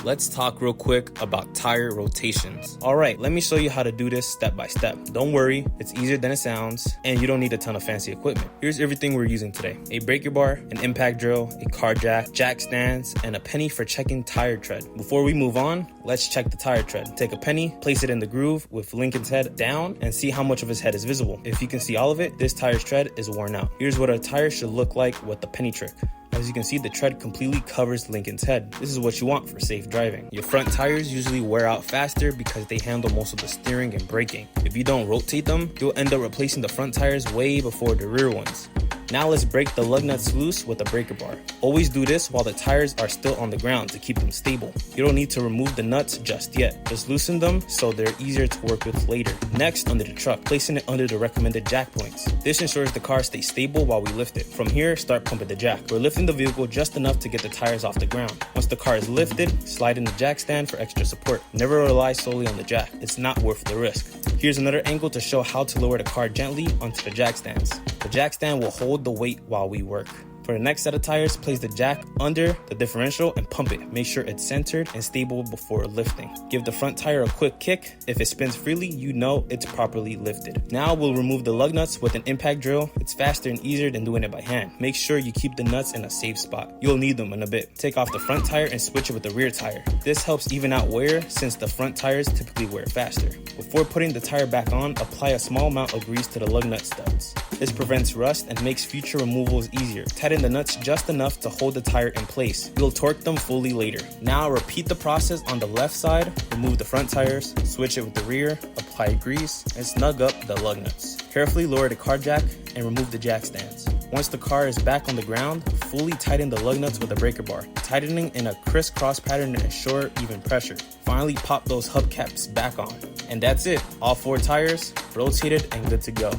Let's talk real quick about tire rotations. Alright, let me show you how to do this step by step. Don't worry, it's easier than it sounds, and you don't need a ton of fancy equipment. Here's everything we're using today: a breaker bar, an impact drill, a car jack, jack stands, and a penny for checking tire tread. Before we move on, let's check the tire tread. Take a penny, place it in the groove with Lincoln's head down, and see how much of his head is visible. If you can see all of it, this tire's tread is worn out. Here's what a tire should look like with the penny trick. As you can see, the tread completely covers Lincoln's head. This is what you want for safe driving. Your front tires usually wear out faster because they handle most of the steering and braking. If you don't rotate them, you'll end up replacing the front tires way before the rear ones. Now let's break the lug nuts loose with a breaker bar. Always do this while the tires are still on the ground to keep them stable. You don't need to remove the nuts just yet. Just loosen them so they're easier to work with later. Next, under the truck, placing it under the recommended jack points. This ensures the car stays stable while we lift it. From here, start pumping the jack. We're lifting the vehicle just enough to get the tires off the ground. Once the car is lifted, slide in the jack stand for extra support. Never rely solely on the jack. It's not worth the risk. Here's another angle to show how to lower the car gently onto the jack stands. The jack stand will hold the weight while we work. For the next set of tires, place the jack under the differential and pump it. Make sure it's centered and stable before lifting. Give the front tire a quick kick. If it spins freely, you know it's properly lifted. Now we'll remove the lug nuts with an impact drill. It's faster and easier than doing it by hand. Make sure you keep the nuts in a safe spot. You'll need them in a bit. Take off the front tire and switch it with the rear tire. This helps even out wear since the front tires typically wear faster. Before putting the tire back on, apply a small amount of grease to the lug nut studs. This prevents rust and makes future removals easier. Tighten the nuts just enough to hold the tire in place. You'll torque them fully later. Now repeat the process on the left side. Remove the front tires, switch it with the rear, apply grease, and snug up the lug nuts. Carefully lower the car jack and remove the jack stands. Once the car is back on the ground, fully tighten the lug nuts with a breaker bar. Tightening in a crisscross pattern to ensure even pressure. Finally, pop those hubcaps back on. And that's it. All 4 tires rotated and good to go.